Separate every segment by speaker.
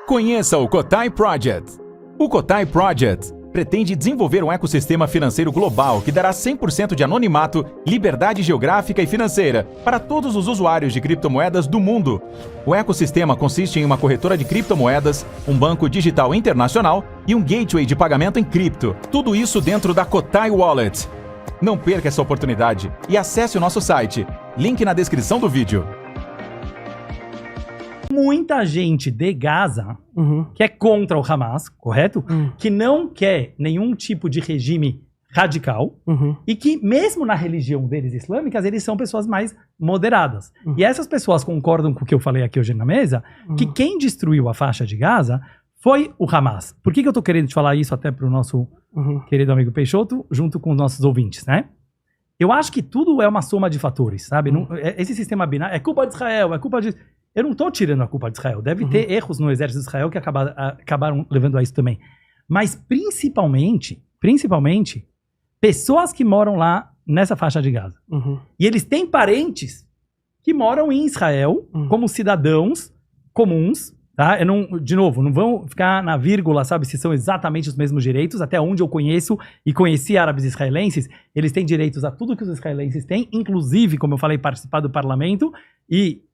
Speaker 1: Conheça o Kotai Project. O Kotai Project pretende desenvolver um ecossistema financeiro global que dará 100% de anonimato, liberdade geográfica e financeira para todos os usuários de criptomoedas do mundo. O ecossistema consiste em uma corretora de criptomoedas, um banco digital internacional e um gateway de pagamento em cripto. Tudo isso dentro da Kotai Wallet. Não perca essa oportunidade e acesse o nosso site. Link na descrição do vídeo.
Speaker 2: Muita gente de Gaza que é contra o Hamas, correto? Que não quer nenhum tipo de regime radical e que mesmo na religião deles islâmicas, eles são pessoas mais moderadas. E essas pessoas concordam com o que eu falei aqui hoje na mesa, que quem destruiu a faixa de Gaza foi o Hamas. Por que eu tô querendo te falar isso até pro nosso querido amigo Peixoto, junto com os nossos ouvintes, né? Eu acho que tudo é uma soma de fatores, sabe? Não, esse sistema binário é culpa de Israel, é culpa de... Eu não estou tirando a culpa de Israel. Deve ter erros no exército de Israel que acabaram levando a isso também. Mas principalmente, pessoas que moram lá nessa faixa de Gaza. E eles têm parentes que moram em Israel como cidadãos comuns, tá? De novo, não vão ficar na vírgula, sabe, se são exatamente os mesmos direitos. Até onde eu conheço e conheci árabes israelenses, eles têm direitos a tudo que os israelenses têm, inclusive, como eu falei, participar do parlamento e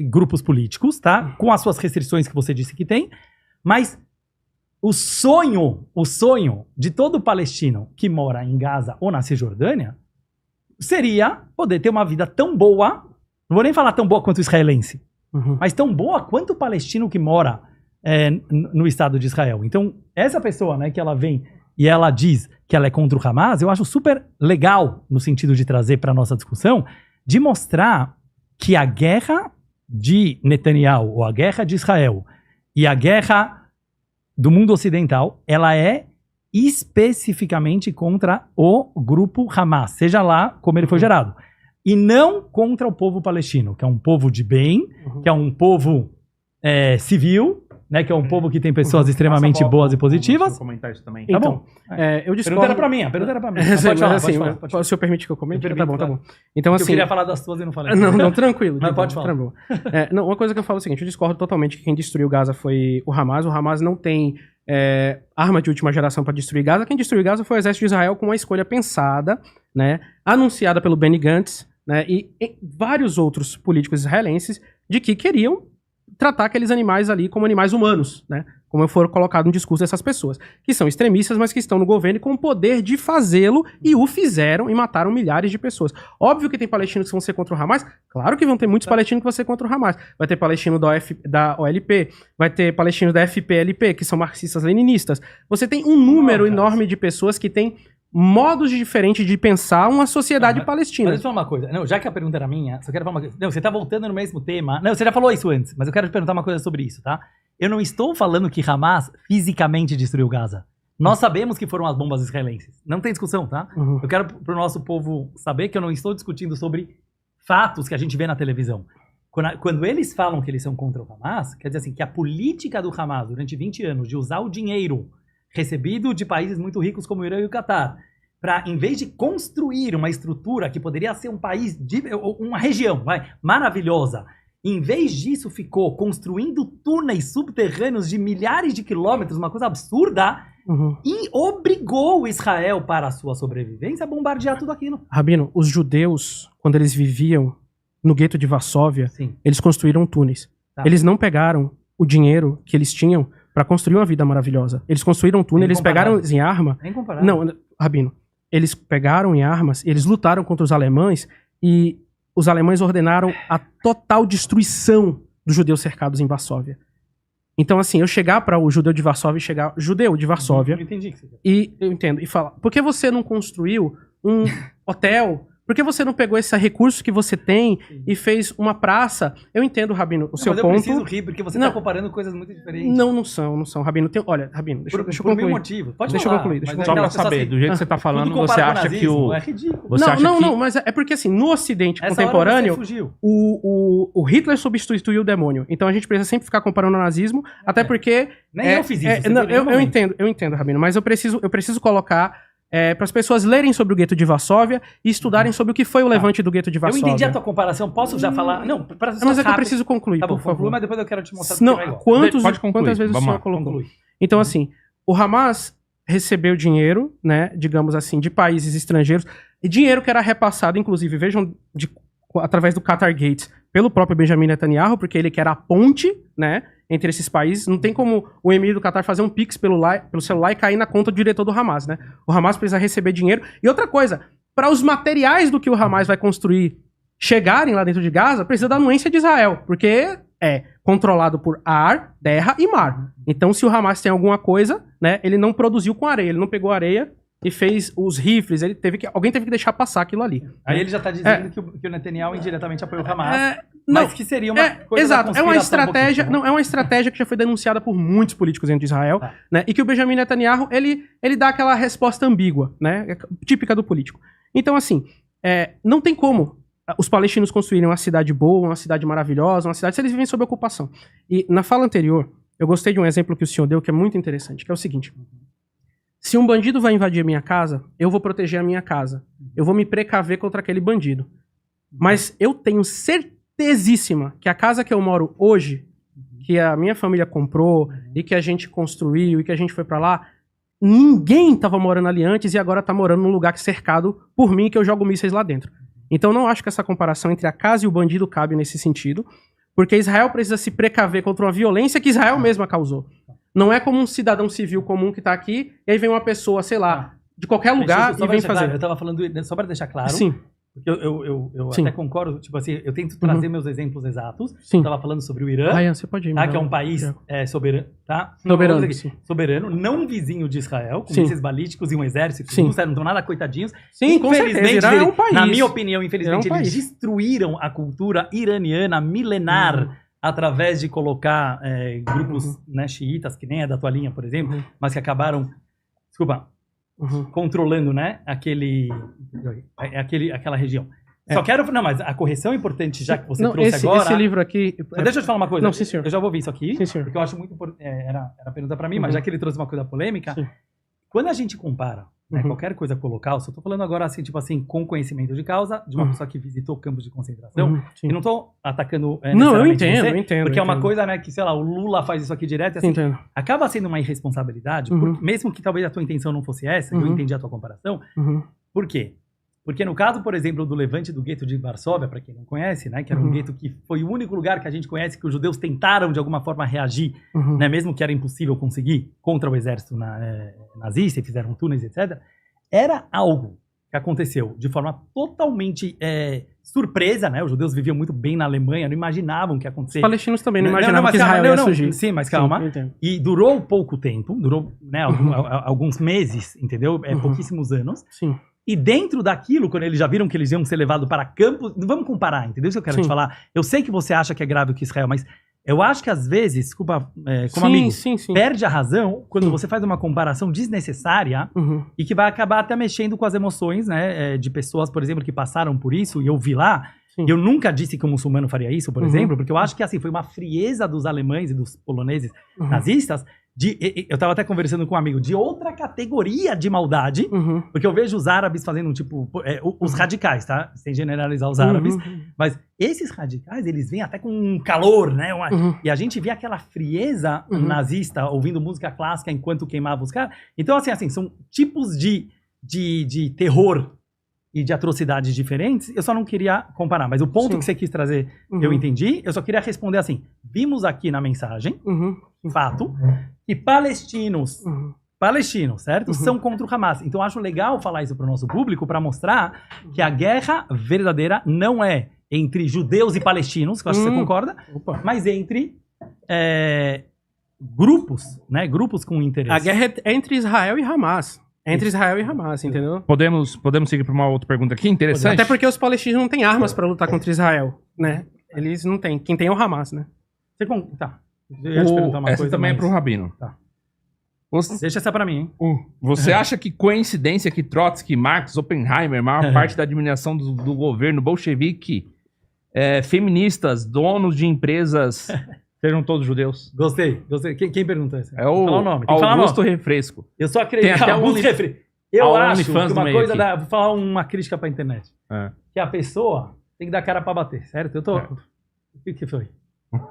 Speaker 2: grupos políticos, tá? Com as suas restrições que você disse que tem. Mas o sonho de todo palestino que mora em Gaza ou na Cisjordânia seria poder ter uma vida tão boa, não vou nem falar tão boa quanto o israelense, mas tão boa quanto o palestino que mora no Estado de Israel. Então, essa pessoa, né, que ela vem e ela diz que ela é contra o Hamas, eu acho super legal, no sentido de trazer para a nossa discussão, de mostrar que a guerra de Netanyahu, ou a guerra de Israel, e a guerra do mundo ocidental, ela é especificamente contra o grupo Hamas, seja lá como ele foi gerado. E não contra o povo palestino, que é um povo de bem, que é um povo civil, né, que é um povo que tem pessoas extremamente boas e positivas.
Speaker 3: Comentar isso também.
Speaker 2: Tá bom.
Speaker 3: Eu discordo.
Speaker 2: A pergunta era pra mim. Pode falar.
Speaker 3: Se eu permitir que eu comente, tá bom. Então, assim,
Speaker 2: eu queria falar das tuas e não falei.
Speaker 3: Não, tranquilo.
Speaker 2: Mas pode falar.
Speaker 3: Não, uma coisa que eu falo é o seguinte, eu discordo totalmente que quem destruiu Gaza foi o Hamas. O Hamas não tem arma de última geração para destruir Gaza. Quem destruiu Gaza foi o exército de Israel com uma escolha pensada, né, anunciada pelo Benny Gantz, né, e vários outros políticos israelenses de que queriam tratar aqueles animais ali como animais humanos, né? Como for colocado no discurso dessas pessoas, que são extremistas, mas que estão no governo e com o poder de fazê-lo, e o fizeram e mataram milhares de pessoas. Óbvio que tem palestinos que vão ser contra o Hamas, claro que vão ter muitos palestinos que vão ser contra o Hamas. Vai ter palestino da OLP, vai ter palestinos da FPLP, que são marxistas-leninistas. Você tem um número enorme de pessoas que têm modos diferentes de pensar uma sociedade palestina.
Speaker 2: Mas deixa eu falar uma coisa. Não, já que a pergunta era minha, só quero falar uma coisa. Não, você tá voltando no mesmo tema. Não, você já falou isso antes, mas eu quero te perguntar uma coisa sobre isso, tá? Eu não estou falando que Hamas fisicamente destruiu Gaza. Nós sabemos que foram as bombas israelenses. Não tem discussão, tá? Eu quero pro nosso povo saber que eu não estou discutindo sobre fatos que a gente vê na televisão. Quando eles falam que eles são contra o Hamas, quer dizer assim, que a política do Hamas durante 20 anos de usar o dinheiro recebido de países muito ricos como o Irã e o Catar, para, em vez de construir uma estrutura que poderia ser um país, uma região maravilhosa, em vez disso ficou construindo túneis subterrâneos de milhares de quilômetros, uma coisa absurda, e obrigou Israel, para a sua sobrevivência, a bombardear tudo aquilo.
Speaker 3: Rabino, os judeus, quando eles viviam no gueto de Varsóvia, eles construíram túneis. Eles não pegaram o dinheiro que eles tinham para construir uma vida maravilhosa. Eles construíram um túnel, eles pegaram em arma... Não, Rabino, eles pegaram em armas, eles lutaram contra os alemães e os alemães ordenaram a total destruição dos judeus cercados em Varsóvia. Então, assim, eu chegar para o judeu de Varsóvia judeu de Varsóvia, eu entendo, e falar, por que você não construiu um hotel? Por que você não pegou esse recurso que você tem e fez uma praça? Eu entendo, Rabino, o seu ponto.
Speaker 2: Mas eu preciso rir, porque você está comparando coisas muito diferentes.
Speaker 3: Não são, Rabino. Olha, Rabino, deixa eu concluir.
Speaker 2: Por mil motivos. Pode
Speaker 3: deixa eu concluir.
Speaker 4: Só pra saber, do jeito que você está falando, você acha que o...
Speaker 2: É ridículo.
Speaker 3: Não, mas é porque assim, no Ocidente contemporâneo, o Hitler substituiu o demônio. Então a gente precisa sempre ficar comparando o nazismo, até porque...
Speaker 2: Nem eu fiz isso.
Speaker 3: Eu entendo, Rabino, mas eu preciso colocar para as pessoas lerem sobre o gueto de Varsóvia e estudarem sobre o que foi o levante do gueto de Varsóvia.
Speaker 2: Eu entendi a tua comparação, posso já falar? Não,
Speaker 3: mas é que eu preciso concluir,
Speaker 2: tá bom,
Speaker 3: por favor.
Speaker 2: conclui, mas depois eu quero te mostrar
Speaker 3: não,
Speaker 2: porque é igual.
Speaker 3: Quantas vezes o senhor colocou?
Speaker 2: Conclui.
Speaker 3: Então, assim, o Hamas recebeu dinheiro, né, digamos assim, de países estrangeiros, e dinheiro que era repassado, inclusive, vejam, através do Qatar Gate, pelo próprio Benjamin Netanyahu, porque ele que era a ponte, né, entre esses países. Não tem como o emir do Qatar fazer um pix pelo celular e cair na conta do diretor do Hamas, né? O Hamas precisa receber dinheiro. E outra coisa, para os materiais do que o Hamas vai construir chegarem lá dentro de Gaza, precisa da anuência de Israel, porque é controlado por ar, terra e mar. Então, se o Hamas tem alguma coisa, né, ele não produziu com areia, ele não pegou areia e fez os rifles, alguém teve que deixar passar aquilo ali.
Speaker 2: Aí ele já está dizendo que o Netanyahu indiretamente apoiou o Hamas, mas que seria uma coisa
Speaker 3: exato, é uma estratégia, é uma estratégia que já foi denunciada por muitos políticos dentro de Israel, né, e que o Benjamin Netanyahu, ele dá aquela resposta ambígua, né, típica do político. Então, assim, não tem como os palestinos construírem uma cidade boa, uma cidade maravilhosa, uma cidade se eles vivem sob ocupação. E na fala anterior, eu gostei de um exemplo que o senhor deu que é muito interessante, que é o seguinte: se um bandido vai invadir a minha casa, eu vou proteger a minha casa. Eu vou me precaver contra aquele bandido. Mas eu tenho certezíssima que a casa que eu moro hoje, que a minha família comprou, e que a gente construiu, e que a gente foi pra lá, ninguém tava morando ali antes e agora tá morando num lugar cercado por mim, que eu jogo mísseis lá dentro. Então não acho que essa comparação entre a casa e o bandido cabe nesse sentido, porque Israel precisa se precaver contra uma violência que Israel mesma causou. Não é como um cidadão civil comum que tá aqui, e aí vem uma pessoa, sei lá, de qualquer lugar e vem fazer.
Speaker 2: Claro, eu tava falando, só para deixar claro,
Speaker 3: Sim.
Speaker 2: porque eu até concordo, tipo assim, eu tento trazer meus exemplos exatos.
Speaker 3: Sim.
Speaker 2: Eu tava falando sobre o Irã,
Speaker 3: Ryan, você pode ir,
Speaker 2: tá, que é um país soberano, tá? Soberano, não vizinho de Israel, com mísseis balísticos e um exército, não estão nada coitadinhos.
Speaker 3: Sim, com certeza, Irã é um país.
Speaker 2: Na minha opinião, infelizmente, eles destruíram a cultura iraniana milenar, através de colocar grupos xiitas, que nem é da tua linha, por exemplo, mas que acabaram, controlando, né, aquela região. Só quero, não, mas a correção é importante, já que você trouxe agora.
Speaker 3: Esse livro aqui...
Speaker 2: Deixa eu te falar uma coisa.
Speaker 3: Não, sim, senhor.
Speaker 2: Eu já vou ouvir isso aqui,
Speaker 3: sim, senhor.
Speaker 2: Porque eu acho muito importante, era pergunta para mim, mas já que ele trouxe uma coisa polêmica, quando a gente compara qualquer coisa com o Holocausto, eu tô falando agora assim, tipo assim, com conhecimento de causa, de uma pessoa que visitou campos de concentração, e não tô atacando
Speaker 3: não, eu entendo,
Speaker 2: porque é uma coisa, né, que, sei lá, o Lula faz isso aqui direto, assim, acaba sendo uma irresponsabilidade, mesmo que talvez a tua intenção não fosse essa, eu entendi a tua comparação. Por quê? Porque no caso, por exemplo, do levante do gueto de Varsóvia, para quem não conhece, né, que era um gueto que foi o único lugar que a gente conhece que os judeus tentaram de alguma forma reagir, né, mesmo que era impossível conseguir, contra o exército nazista, e fizeram túneis, etc. Era algo que aconteceu de forma totalmente surpresa, né? Os judeus viviam muito bem na Alemanha, não imaginavam que ia acontecer. Os
Speaker 3: palestinos também não imaginavam que Israel ia surgir.
Speaker 2: Sim, mas calma. E durou pouco tempo, durou, né, alguns meses, entendeu? Pouquíssimos anos.
Speaker 3: Sim.
Speaker 2: E dentro daquilo, quando eles já viram que eles iam ser levados para campos... Não vamos comparar, entendeu? Isso que eu quero te falar. Eu sei que você acha que é grave o que Israel, mas eu acho que às vezes, desculpa, como amigo, perde a razão quando você faz uma comparação desnecessária e que vai acabar até mexendo com as emoções, né, de pessoas, por exemplo, que passaram por isso, e eu vi lá. Eu nunca disse que o muçulmano faria isso, por exemplo, porque eu acho que assim, foi uma frieza dos alemães e dos poloneses nazistas. Eu tava até conversando com um amigo de outra categoria de maldade, porque eu vejo os árabes fazendo um tipo, os radicais, tá? Sem generalizar os árabes, mas esses radicais, eles vêm até com um calor, né? E a gente vê aquela frieza nazista, ouvindo música clássica enquanto queimava os caras. Então, assim, são tipos de terror e de atrocidades diferentes, eu só não queria comparar. Mas o ponto que você quis trazer, eu entendi. Eu só queria responder assim, vimos aqui na mensagem, fato, que palestinos, certo? São contra o Hamas. Então, acho legal falar isso para o nosso público, para mostrar que a guerra verdadeira não é entre judeus e palestinos, que eu acho que você concorda, mas entre grupos, né? Grupos com interesse.
Speaker 3: A guerra é entre Israel e Hamas. Entre Israel e Hamas, entendeu?
Speaker 4: Podemos seguir para uma outra pergunta aqui, interessante?
Speaker 3: Até porque os palestinos não têm armas para lutar contra Israel, né? Eles não têm. Quem tem é o Hamas, né?
Speaker 2: Tá. Eu ia te perguntar uma
Speaker 4: essa
Speaker 2: coisa,
Speaker 4: também
Speaker 2: mas...
Speaker 4: é pro Rabino.
Speaker 2: Tá. Deixa essa pra mim, hein?
Speaker 4: Você acha que coincidência que Trotsky, Marx, Oppenheimer, maior parte da administração do governo bolchevique, feministas, donos de empresas, sejam todos judeus?
Speaker 2: Gostei. Quem perguntou isso?
Speaker 4: É o
Speaker 2: nome.
Speaker 4: Augusto Refresco.
Speaker 2: Eu só acredito.
Speaker 4: Tem até
Speaker 2: Augusto Refresco. Eu
Speaker 4: a
Speaker 2: acho que
Speaker 4: OnlyFans do
Speaker 2: uma
Speaker 4: meio
Speaker 2: coisa
Speaker 4: aqui.
Speaker 2: vou falar uma crítica pra internet. Que a pessoa tem que dar cara pra bater, certo? Eu tô... O que foi?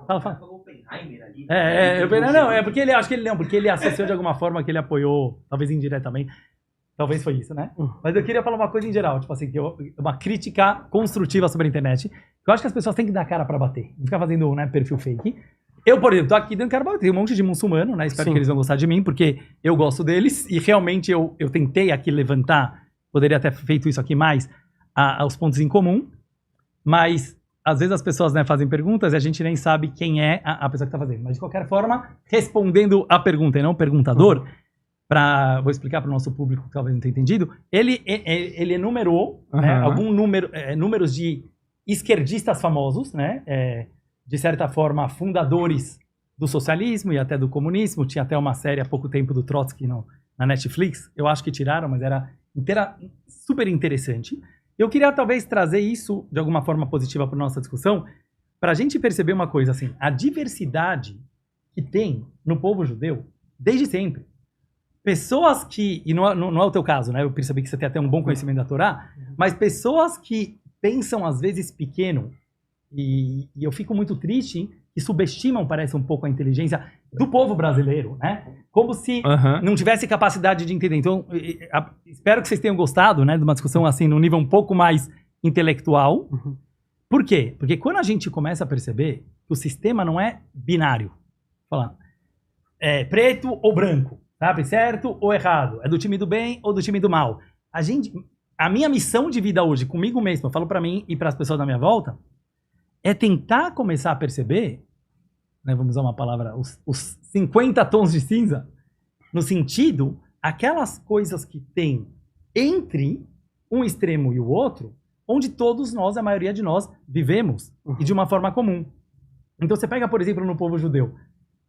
Speaker 2: Fala.
Speaker 5: Falou Oppenheimer ali.
Speaker 2: Porque ele acho que ele não, porque ele associou de alguma forma que ele apoiou, talvez indiretamente. Talvez foi isso, né? Mas eu queria falar uma coisa em geral, tipo assim, uma crítica construtiva sobre a internet. Eu acho que as pessoas têm que dar cara pra bater. Não ficar fazendo, né, perfil fake. Eu, por exemplo, tô aqui dando cara pra bater. Tem um monte de muçulmano, né? Espero que eles vão gostar de mim, porque eu gosto deles. E realmente eu tentei aqui levantar, poderia ter feito isso aqui mais, aos pontos em comum. Mas, às vezes as pessoas, né, fazem perguntas e a gente nem sabe quem é a pessoa que tá fazendo. Mas, de qualquer forma, respondendo a pergunta e não o perguntador, vou explicar para o nosso público que talvez não tenha entendido, ele enumerou né, números de esquerdistas famosos, né, de certa forma fundadores do socialismo e até do comunismo. Tinha até uma série há pouco tempo do Trotsky na Netflix, eu acho que tiraram, mas era super interessante. Eu queria talvez trazer isso de alguma forma positiva para a nossa discussão, para a gente perceber uma coisa assim, a diversidade que tem no povo judeu desde sempre. Pessoas que, e não é o teu caso, né? Eu percebi que você tem até um bom conhecimento da Torá, mas pessoas que pensam às vezes pequeno, e eu fico muito triste, que subestimam, parece um pouco, a inteligência do povo brasileiro, né? Como se não tivesse capacidade de entender. Então, espero que vocês tenham gostado, né? De uma discussão assim, num nível um pouco mais intelectual. Por quê? Porque quando a gente começa a perceber que o sistema não é binário, falando, é preto ou branco, sabe? Certo ou errado? É do time do bem ou do time do mal? A minha missão de vida hoje, comigo mesmo, eu falo pra mim e para as pessoas da minha volta, é tentar começar a perceber, né, vamos usar uma palavra, os 50 tons de cinza, no sentido, aquelas coisas que tem entre um extremo e o outro, onde todos nós, a maioria de nós, vivemos, e de uma forma comum. Então você pega, por exemplo, no povo judeu,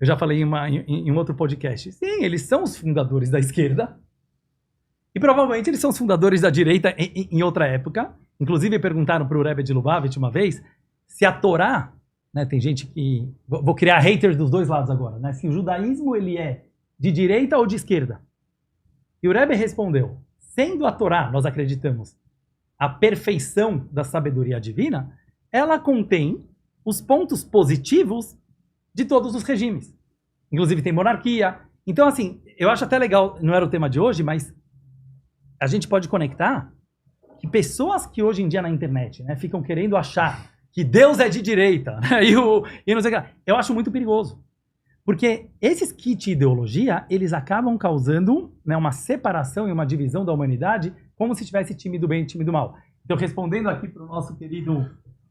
Speaker 2: eu já falei em um outro podcast. Sim, eles são os fundadores da esquerda. E provavelmente eles são os fundadores da direita em outra época. Inclusive perguntaram para o Rebbe de Lubavitch uma vez se a Torá, né, tem gente que... Vou criar haters dos dois lados agora, né? Se o judaísmo ele é de direita ou de esquerda. E o Rebbe respondeu, sendo a Torá, nós acreditamos, a perfeição da sabedoria divina, ela contém os pontos positivos de todos os regimes. Inclusive tem monarquia. Então, assim, eu acho até legal, não era o tema de hoje, mas a gente pode conectar que pessoas que hoje em dia na internet, né, ficam querendo achar que Deus é de direita, né, e não sei o que, eu acho muito perigoso. Porque esses kits de ideologia, eles acabam causando, né, uma separação e uma divisão da humanidade, como se tivesse time do bem e time do mal. Então, respondendo aqui para o nosso querido...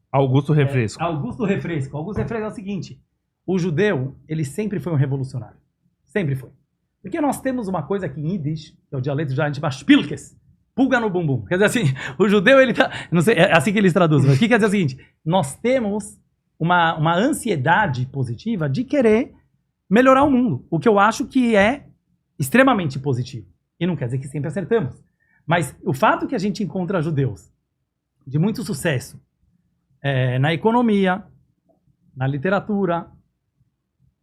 Speaker 4: Augusto Refresco.
Speaker 2: Augusto Refresco é o seguinte... O judeu, ele sempre foi um revolucionário. Sempre foi. Porque nós temos uma coisa aqui em Yiddish, que é o dialeto já, a gente chama Spilkes, pulga no bumbum. Quer dizer assim, o judeu, ele tá... Não sei, é assim que eles traduzem. Mas o que quer dizer o seguinte? Nós temos uma ansiedade positiva de querer melhorar o mundo. O que eu acho que é extremamente positivo. E não quer dizer que sempre acertamos. Mas o fato que a gente encontra judeus de muito sucesso na economia, na literatura,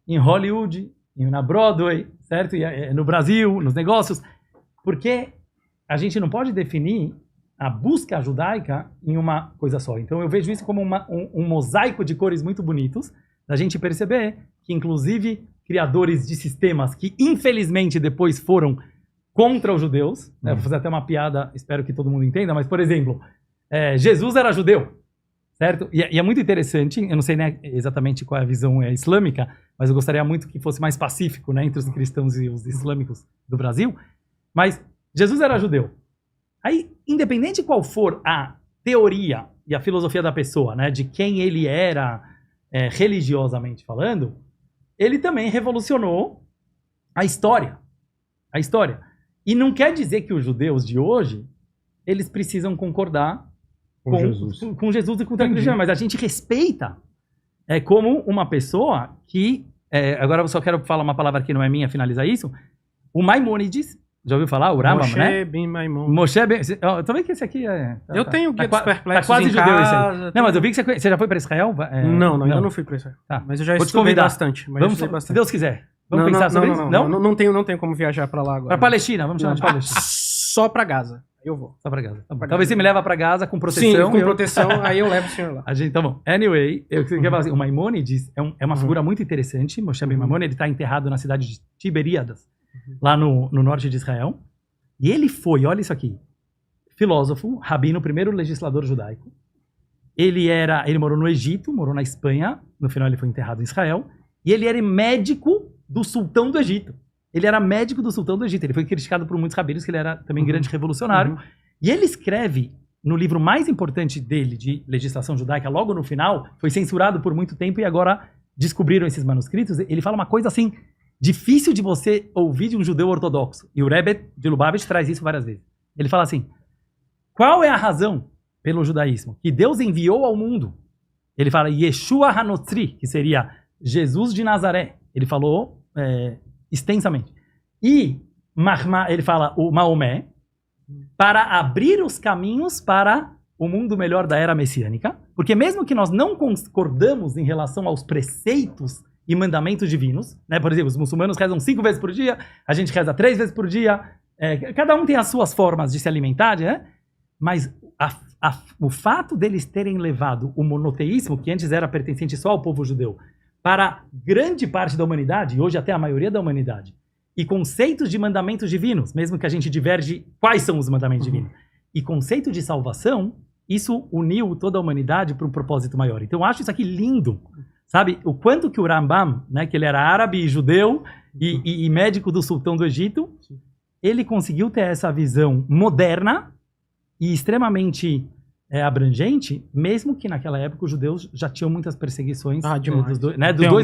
Speaker 2: em Hollywood, na Broadway, certo? E no Brasil, nos negócios. Porque a gente não pode definir a busca judaica em uma coisa só. Então eu vejo isso como um mosaico de cores muito bonitos, da gente perceber que, inclusive, criadores de sistemas que, infelizmente, depois foram contra os judeus, né? Vou fazer até uma piada, espero que todo mundo entenda, mas, por exemplo, Jesus era judeu. Certo? E é muito interessante, eu não sei, né, exatamente qual é a visão islâmica, mas eu gostaria muito que fosse mais pacífico, né, entre os cristãos e os islâmicos do Brasil. Mas Jesus era judeu. Aí, independente de qual for a teoria e a filosofia da pessoa, né, de quem ele era religiosamente falando, ele também revolucionou a história. A história. E não quer dizer que os judeus de hoje, eles precisam concordar com Jesus e com o religião, mas a gente respeita como uma pessoa que, agora eu só quero falar uma palavra que não é minha, finalizar isso, o Maimônides, já ouviu falar? O Rambam,
Speaker 3: Moshe
Speaker 2: né?
Speaker 3: Ben Maimon.
Speaker 2: Moshe Ben... Eu tô vendo que esse aqui
Speaker 3: eu tenho o Guia dos Perplexos
Speaker 2: tá quase
Speaker 3: em
Speaker 2: judeu
Speaker 3: casa,
Speaker 2: esse aí. Não, mas eu vi que você já foi para Israel?
Speaker 3: Ainda não fui para Israel.
Speaker 2: Tá.
Speaker 3: Mas eu já
Speaker 2: Vou te
Speaker 3: estudei
Speaker 2: convidar.
Speaker 3: bastante.
Speaker 2: Se Deus quiser. Vamos pensar sobre isso?
Speaker 3: Não tenho como viajar para lá agora.
Speaker 2: Para Palestina, vamos chamar de Palestina.
Speaker 3: só pra Gaza. Eu vou.
Speaker 2: Só pra Gaza. Tá bom.
Speaker 3: Pra
Speaker 2: Talvez
Speaker 3: Gaza.
Speaker 2: você me leva pra Gaza com proteção.
Speaker 3: Sim, com proteção, aí eu levo o senhor lá.
Speaker 2: A gente, tá bom. Anyway, eu queria falar assim, o Maimônides é uma figura muito interessante. Moshe Ben Maimon, ele está enterrado na cidade de Tiberíadas, lá no norte de Israel. E ele foi, olha isso aqui, filósofo, rabino, primeiro legislador judaico. Ele morou no Egito, morou na Espanha, no final ele foi enterrado em Israel. E ele era médico do sultão do Egito. Ele era médico do sultão do Egito. Ele foi criticado por muitos rabinos, que ele era também grande revolucionário. E ele escreve, no livro mais importante dele, de legislação judaica, logo no final, foi censurado por muito tempo e agora descobriram esses manuscritos. Ele fala uma coisa assim, difícil de você ouvir de um judeu ortodoxo. E o Rebbe de Lubavitch traz isso várias vezes. Ele fala assim, qual é a razão pelo judaísmo que Deus enviou ao mundo? Ele fala Yeshua Hanotzri, que seria Jesus de Nazaré. Ele falou extensamente. E ele fala o Maomé, para abrir os caminhos para o mundo melhor da era messiânica. Porque mesmo que nós não concordamos em relação aos preceitos e mandamentos divinos, né? Por exemplo, os muçulmanos rezam 5 vezes por dia, a gente reza 3 vezes por dia, cada um tem as suas formas de se alimentar, né? Mas o fato deles terem levado o monoteísmo, que antes era pertencente só ao povo judeu, para grande parte da humanidade, e hoje até a maioria da humanidade, e conceitos de mandamentos divinos, mesmo que a gente diverge quais são os mandamentos divinos, e conceito de salvação, isso uniu toda a humanidade para um propósito maior. Então eu acho isso aqui lindo, sabe? O quanto que o Rambam, né, que ele era árabe e judeu e médico do sultão do Egito, ele conseguiu ter essa visão moderna e extremamente abrangente, mesmo que naquela época os judeus já tinham muitas perseguições
Speaker 3: demais.
Speaker 2: dos dois